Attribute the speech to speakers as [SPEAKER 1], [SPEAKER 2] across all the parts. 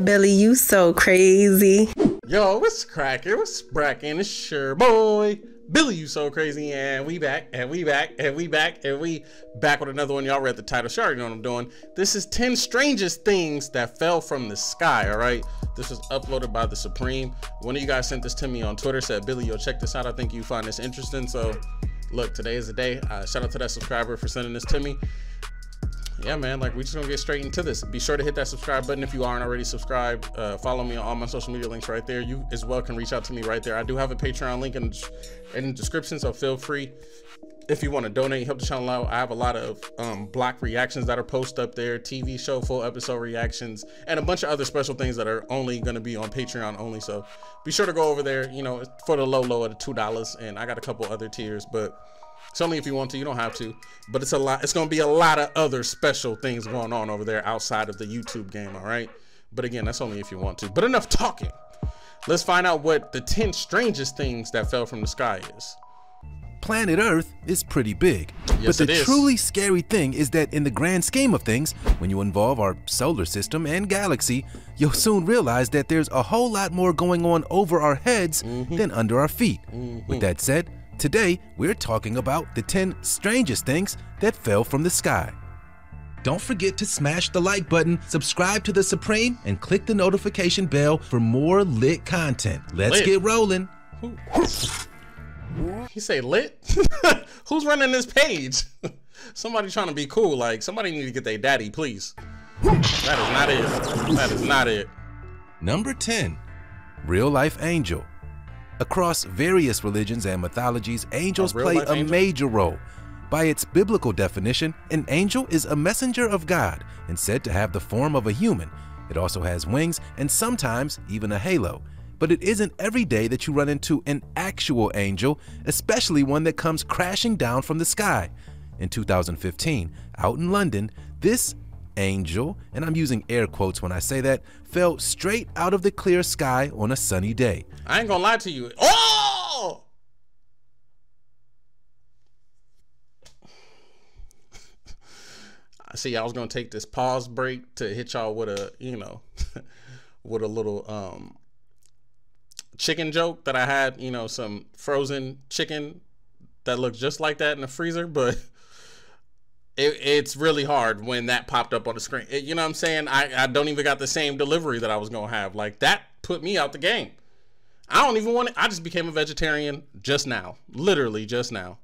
[SPEAKER 1] Billy, you so crazy.
[SPEAKER 2] Yo, what's cracking? What's bracking? It's your boy, Billy, you so crazy, and we back, and we back, and we back, and we back with another one. Y'all read the title, you already know what I'm doing. This is 10 strangest things that fell from the sky, all right? This was uploaded by the Supreme. One of you guys sent this to me on Twitter, said, Billy, yo, check this out. I think you find this interesting. So, look, today is the day. Shout out to that subscriber for sending this to me. Yeah, man, like, we just gonna get straight into this. Be sure to hit that subscribe button if you aren't already subscribed. Follow me on all my social media links right there. You as well can reach out to me right there. I do have a Patreon link in the description, so feel free if you want to donate, help the channel out. I have a lot of block reactions that are posted up there, TV show full episode reactions, and a bunch of other special things that are only going to be on Patreon only. So be sure to go over there, you know, for the low of the $2, and I got a couple other tiers, but it's only if you want to, you don't have to, but it's a lot. It's going to be a lot of other special things going on over there outside of the YouTube game. All right. But again, that's only if you want to, but enough talking. Let's find out what the 10 strangest things that fell from the sky is.
[SPEAKER 3] Planet Earth is pretty big,
[SPEAKER 2] yes,
[SPEAKER 3] but the truly scary thing is that in the grand scheme of things, when you involve our solar system and galaxy, you'll soon realize that there's a whole lot more going on over our heads than under our feet. With that said, today we're talking about the 10 strangest things that fell from the sky. Don't forget to smash the like button, subscribe to the Supreme, and click the notification bell for more lit content. Let's get rolling.
[SPEAKER 2] You say lit? Who's running this page? Somebody trying to be cool. Like, somebody need to get their daddy, please. That is not it. That is not it.
[SPEAKER 3] Number 10, RealLife Angel. Across various religions and mythologies, angels play a major role. By its biblical definition, an angel is a messenger of God and said to have the form of a human. It also has wings and sometimes even a halo. But it isn't every day that you run into an actual angel, especially one that comes crashing down from the sky. In 2015, out in London, this angel, and I'm using air quotes when I say that, fell straight out of the clear sky on a sunny day.
[SPEAKER 2] I ain't gonna lie to you. Oh! See, I was gonna take this pause break to hit y'all with a, you know, with a little chicken joke that I had, you know, some frozen chicken that looked just like that in the freezer, but it's really hard when that popped up on the screen. You know what I'm saying? I don't even got the same delivery that I was gonna have. Like, that put me out the game. I don't even want it. I just became a vegetarian just now, literally just now.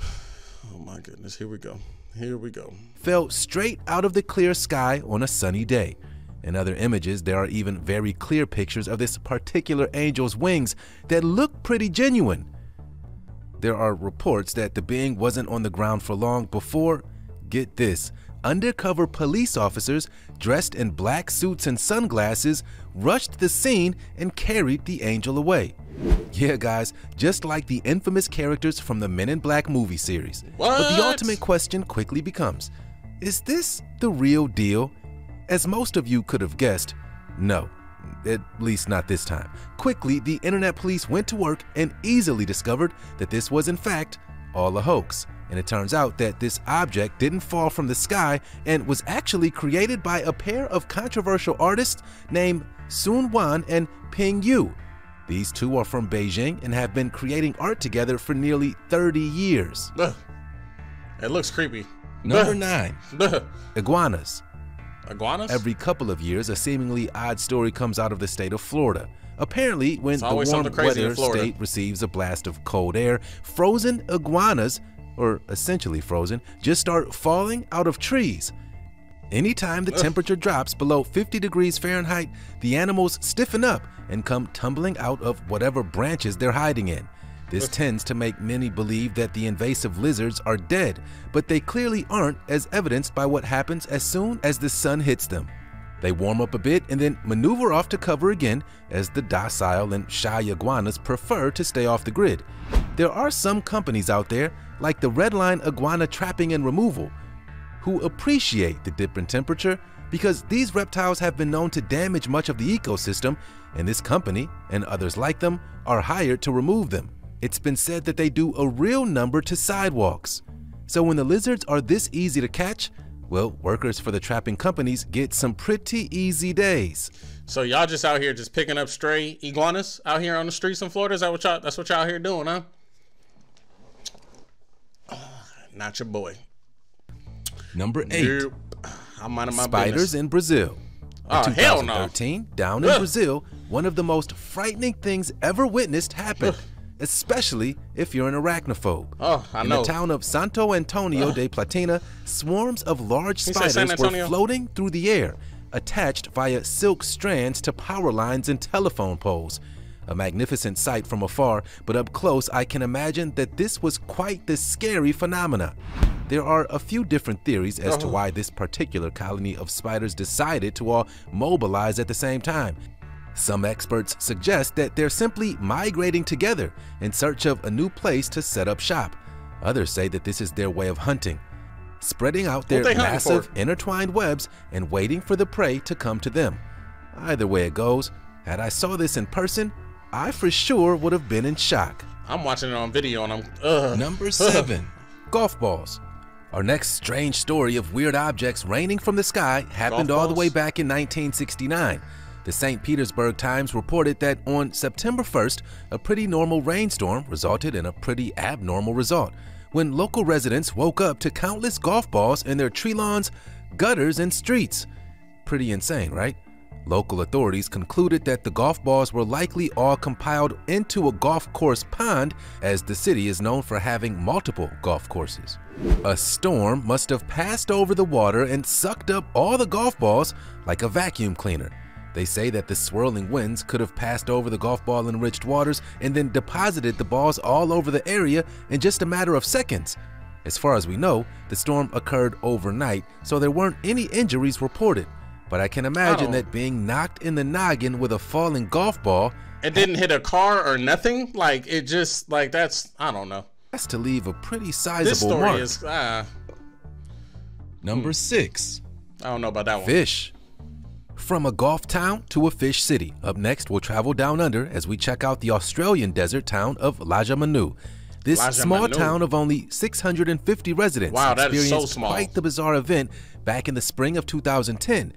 [SPEAKER 2] Oh my goodness, here we go. Here we go.
[SPEAKER 3] Fell straight out of the clear sky on a sunny day. In other images, there are even very clear pictures of this particular angel's wings that look pretty genuine. There are reports that the being wasn't on the ground for long before, get this, undercover police officers dressed in black suits and sunglasses rushed the scene and carried the angel away. Yeah, guys, just like the infamous characters from the Men in Black movie series.
[SPEAKER 2] What?
[SPEAKER 3] But the ultimate question quickly becomes, is this the real deal? As most of you could have guessed, no, at least not this time. Quickly, the internet police went to work and easily discovered that this was in fact all a hoax. And it turns out that this object didn't fall from the sky and was actually created by a pair of controversial artists named Sun Wan and Ping Yu. These two are from Beijing and have been creating art together for nearly 30 years.
[SPEAKER 2] It looks creepy.
[SPEAKER 3] Number 9, iguanas.
[SPEAKER 2] Iguanas?
[SPEAKER 3] Every couple of years, a seemingly odd story comes out of the state of Florida. Apparently, when the warm weather state receives a blast of cold air, frozen iguanas, or essentially frozen, just start falling out of trees. Anytime the temperature drops below 50 degrees Fahrenheit, the animals stiffen up and come tumbling out of whatever branches they're hiding in. This tends to make many believe that the invasive lizards are dead, but they clearly aren't, as evidenced by what happens as soon as the sun hits them. They warm up a bit and then maneuver off to cover again, as the docile and shy iguanas prefer to stay off the grid. There are some companies out there, like the Redline Iguana Trapping and Removal, who appreciate the dip in temperature because these reptiles have been known to damage much of the ecosystem, and this company, and others like them, are hired to remove them. It's been said that they do a real number to sidewalks. So when the lizards are this easy to catch, well, workers for the trapping companies get some pretty easy days.
[SPEAKER 2] So y'all just out here just picking up stray iguanas out here on the streets in Florida? Is that what y'all, that's what y'all here doing, huh? Not your boy.
[SPEAKER 3] Number 8.
[SPEAKER 2] Nope. I'm minding my
[SPEAKER 3] spiders
[SPEAKER 2] business.
[SPEAKER 3] In Brazil.
[SPEAKER 2] Oh,
[SPEAKER 3] in
[SPEAKER 2] hell no.
[SPEAKER 3] 2013, down in Brazil, one of the most frightening things ever witnessed happened, especially if you're an arachnophobe.
[SPEAKER 2] Oh, I know.
[SPEAKER 3] In the town of Santo Antonio de Platina, swarms of large spiders were floating through the air, attached via silk strands to power lines and telephone poles. A magnificent sight from afar, but up close I can imagine that this was quite the scary phenomena. There are a few different theories as to why this particular colony of spiders decided to all mobilize at the same time. Some experts suggest that they're simply migrating together in search of a new place to set up shop. Others say that this is their way of hunting, spreading out their massive intertwined webs and waiting for the prey to come to them. Either way it goes, had I saw this in person, I for sure would have been in shock.
[SPEAKER 2] I'm watching it on video and I'm
[SPEAKER 3] Number 7. Golf balls. Our next strange story of weird objects raining from the sky happened all the way back in 1969. The St. Petersburg Times reported that on September 1st, a pretty normal rainstorm resulted in a pretty abnormal result, when local residents woke up to countless golf balls in their tree lawns, gutters, and streets. Pretty insane, right? Local authorities concluded that the golf balls were likely all compiled into a golf course pond, as the city is known for having multiple golf courses. A storm must have passed over the water and sucked up all the golf balls like a vacuum cleaner. They say that the swirling winds could have passed over the golf ball-enriched waters and then deposited the balls all over the area in just a matter of seconds. As far as we know, the storm occurred overnight, so there weren't any injuries reported. But I can imagine that being knocked in the noggin with a falling golf ball.
[SPEAKER 2] It didn't hit a car or nothing? Like, it just, like, that's, I don't know.
[SPEAKER 3] Has to leave a pretty sizable
[SPEAKER 2] mark.
[SPEAKER 3] This story is, Number 6.
[SPEAKER 2] I don't know about that one.
[SPEAKER 3] Fish. From a golf town to a fish city. Up next, we'll travel down under as we check out the Australian desert town of Lajamanu. This small town of only 650 residents experienced quite the bizarre event back in the spring of 2010,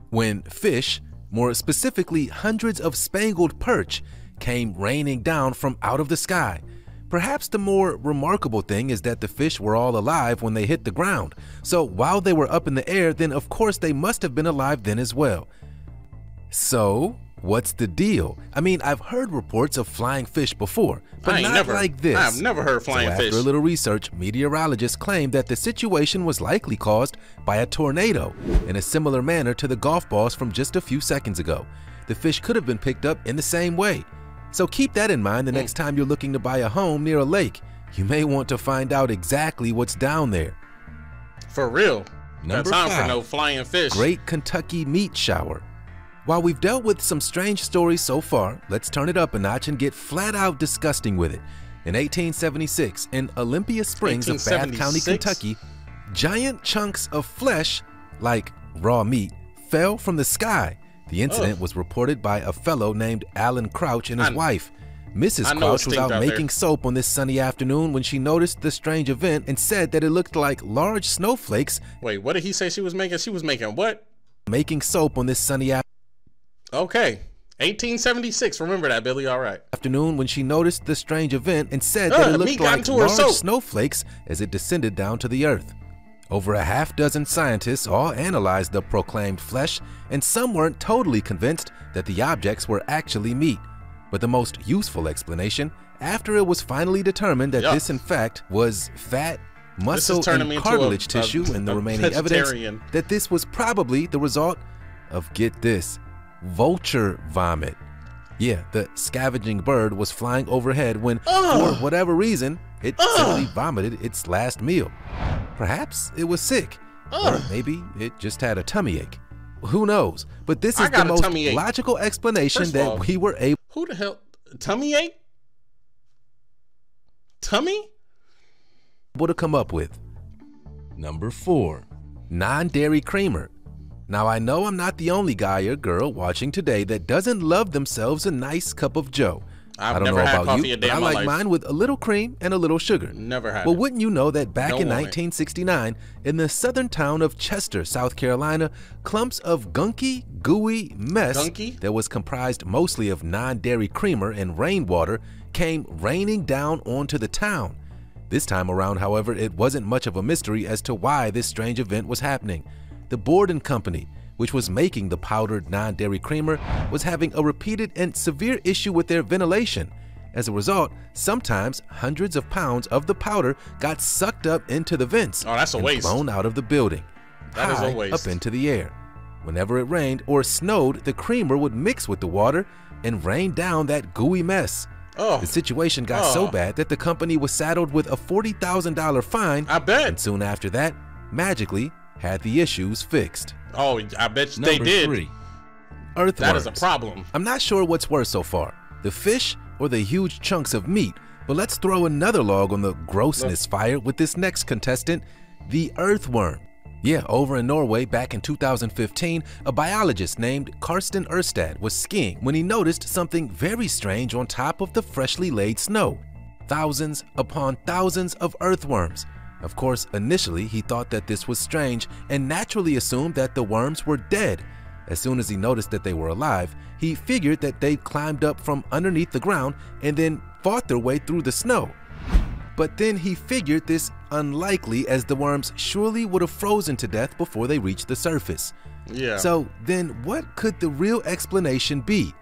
[SPEAKER 3] when fish, more specifically hundreds of spangled perch, came raining down from out of the sky. Perhaps the more remarkable thing is that the fish were all alive when they hit the ground. So while they were up in the air, then of course they must have been alive then as well. So what's the deal? I mean, I've heard reports of flying fish before, but not like this.
[SPEAKER 2] I've never heard flying fish.
[SPEAKER 3] After a little research, meteorologists claimed that the situation was likely caused by a tornado, in a similar manner to the golf balls from just a few seconds ago. The fish could have been picked up in the same way. So keep that in mind the next time you're looking to buy a home near a lake. You may want to find out exactly what's down there.
[SPEAKER 2] For real.
[SPEAKER 3] Number
[SPEAKER 2] 5.
[SPEAKER 3] For
[SPEAKER 2] no flying fish.
[SPEAKER 3] Great Kentucky meat shower. While we've dealt with some strange stories so far, let's turn it up a notch and get flat out disgusting with it. In 1876, in Olympia Springs of Bath County, Kentucky, giant chunks of flesh, like raw meat, fell from the sky. The incident was reported by a fellow named Alan Crouch and his wife. Mrs. Crouch was out making soap on this sunny afternoon when she noticed the strange event and said that it looked like large snowflakes.
[SPEAKER 2] Wait, what did he say she was making? She was making what?
[SPEAKER 3] Making soap on this sunny afternoon.
[SPEAKER 2] Okay. 1876. Remember that, Billy. All right.
[SPEAKER 3] Afternoon when she noticed the strange event and said that it looked like large snowflakes as it descended down to the earth. Over a half-dozen scientists all analyzed the proclaimed flesh, and some weren't totally convinced that the objects were actually meat. But the most useful explanation, after it was finally determined that this in fact was fat, muscle, and cartilage tissue and the remaining evidence that this was probably the result of, get this, vulture vomit. Yeah, the scavenging bird was flying overhead when, for whatever reason, it simply vomited its last meal. Perhaps it was sick, or maybe it just had a tummy ache. Who knows? But this is the most logical explanation that we were able.
[SPEAKER 2] Who the hell? Tummy ache? Tummy?
[SPEAKER 3] To come up with. Number 4. Non-dairy creamer. Now I know I'm not the only guy or girl watching today that doesn't love themselves a nice cup of joe.
[SPEAKER 2] I don't know about you,
[SPEAKER 3] but I like mine with a little cream and a little sugar.
[SPEAKER 2] Never had it.
[SPEAKER 3] Well, wouldn't you know that back in 1969, in the southern town of Chester, South Carolina, clumps of gunky, gooey mess that was comprised mostly of non-dairy creamer and rainwater came raining down onto the town. This time around, however, it wasn't much of a mystery as to why this strange event was happening. The Borden Company, which was making the powdered non-dairy creamer, was having a repeated and severe issue with their ventilation. As a result, sometimes hundreds of pounds of the powder got sucked up into the vents and blown out of the building, high up into the air. Whenever it rained or snowed, the creamer would mix with the water and rain down that gooey mess. The situation got so bad that the company was saddled with a $40,000 fine. I bet. And soon after that, magically had the issues fixed.
[SPEAKER 2] Oh, I bet they did. 3.
[SPEAKER 3] Earthworms.
[SPEAKER 2] That is a problem.
[SPEAKER 3] I'm not sure what's worse so far, the fish or the huge chunks of meat, but let's throw another log on the grossness fire with this next contestant, the earthworm. Yeah, over in Norway back in 2015, a biologist named Karsten Erstad was skiing when he noticed something very strange on top of the freshly laid snow. Thousands upon thousands of earthworms. Of course, initially he thought that this was strange and naturally assumed that the worms were dead. As soon as he noticed that they were alive, he figured that they'd climbed up from underneath the ground and then fought their way through the snow. But then he figured this unlikely, as the worms surely would have frozen to death before they reached the surface. So then what could the real explanation be?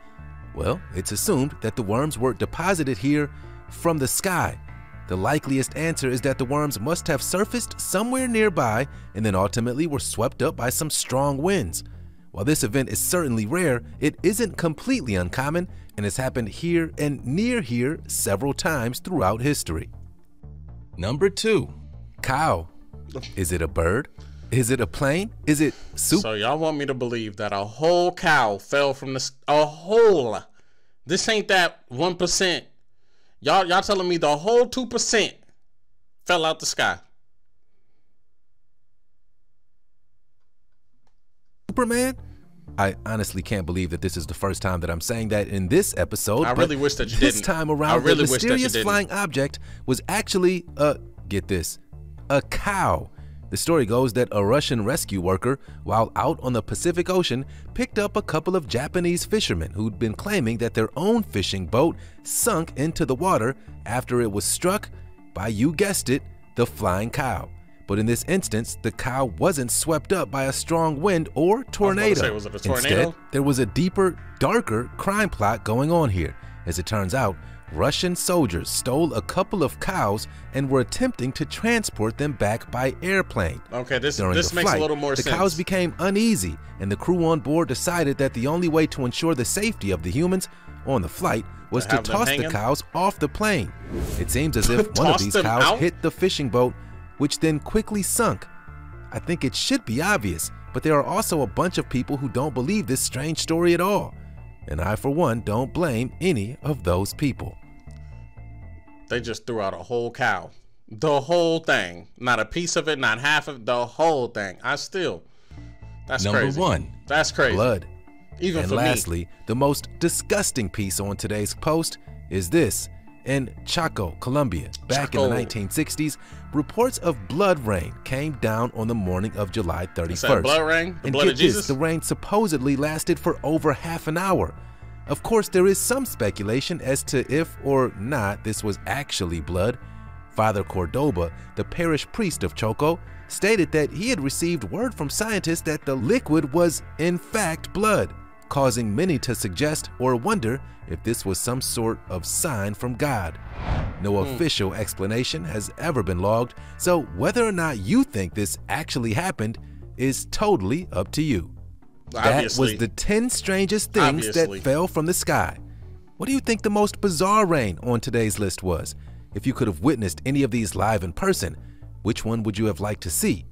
[SPEAKER 3] Well, it's assumed that the worms were deposited here from the sky. The likeliest answer is that the worms must have surfaced somewhere nearby and then ultimately were swept up by some strong winds. While this event is certainly rare, it isn't completely uncommon and has happened here and near here several times throughout history. Number 2. Cow. Is it a bird? Is it a plane? Is it soup?
[SPEAKER 2] So y'all want me to believe that a whole cow fell from a whole. This ain't that 1%. Y'all telling me the whole 2% fell out the sky.
[SPEAKER 3] Superman? I honestly can't believe that this is the first time that I'm saying that in this episode.
[SPEAKER 2] I really wish that you didn't.
[SPEAKER 3] This time around, the mysterious flying object was actually get this, a cow. The story goes that a Russian rescue worker, while out on the Pacific Ocean, picked up a couple of Japanese fishermen who'd been claiming that their own fishing boat sunk into the water after it was struck by, you guessed it, the flying cow. But in this instance, the cow wasn't swept up by a strong wind or tornado.
[SPEAKER 2] Was it a tornado?
[SPEAKER 3] Instead, there was a deeper, darker crime plot going on here. As it turns out, Russian soldiers stole a couple of cows and were attempting to transport them back by airplane.
[SPEAKER 2] Okay, this makes a little more sense.
[SPEAKER 3] The cows became uneasy, and the crew on board decided that the only way to ensure the safety of the humans on the flight was to toss the cows off the plane. It seems as if one of these cows hit the fishing boat, which then quickly sunk. I think it should be obvious, but there are also a bunch of people who don't believe this strange story at all. And I, for one, don't blame any of those people.
[SPEAKER 2] They just threw out a whole cow. The whole thing. Not a piece of it, not half of it, the whole thing. That's crazy.
[SPEAKER 3] Number 1.
[SPEAKER 2] That's crazy.
[SPEAKER 3] Blood.
[SPEAKER 2] Even
[SPEAKER 3] and
[SPEAKER 2] for
[SPEAKER 3] lastly,
[SPEAKER 2] me.
[SPEAKER 3] The most disgusting piece on today's post is this. In Chaco, Colombia, back in the 1960s, reports of blood rain came down on the morning of July 31st.
[SPEAKER 2] Blood rain? The
[SPEAKER 3] and
[SPEAKER 2] blood of Jesus?
[SPEAKER 3] This, the rain supposedly lasted for over half an hour. Of course, there is some speculation as to if or not this was actually blood. Father Cordoba, the parish priest of Choco, stated that he had received word from scientists that the liquid was in fact blood, causing many to suggest or wonder if this was some sort of sign from God. No official explanation has ever been logged, so whether or not you think this actually happened is totally up to you.
[SPEAKER 2] Obviously.
[SPEAKER 3] That was the 10 strangest things that fell from the sky. What do you think the most bizarre rain on today's list was? If you could have witnessed any of these live in person, which one would you have liked to see?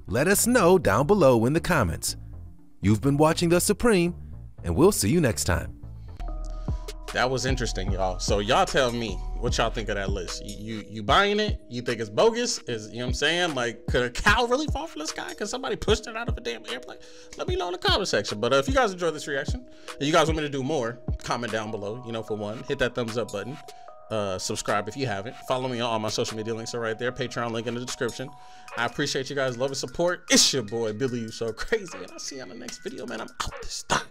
[SPEAKER 3] Let us know down below in the comments. You've been watching The Supreme, and we'll see you next time.
[SPEAKER 2] that was interesting, y'all. So y'all tell me what y'all think of that list. You buying it? You think it's bogus? Is, you know what I'm saying? Like, could a cow really fall from the sky? Could somebody pushed it out of a damn airplane? Let me know in the comment section. But if you guys enjoyed this reaction and you guys want me to do more, comment down below. You know, for one, hit that thumbs up button. Subscribe if you haven't. Follow me on all my social media links are right there. Patreon link in the description. I appreciate you guys' love and support. It's your boy BillyYouSoCrazy, and I'll see you on the next video, man. I'm out this time.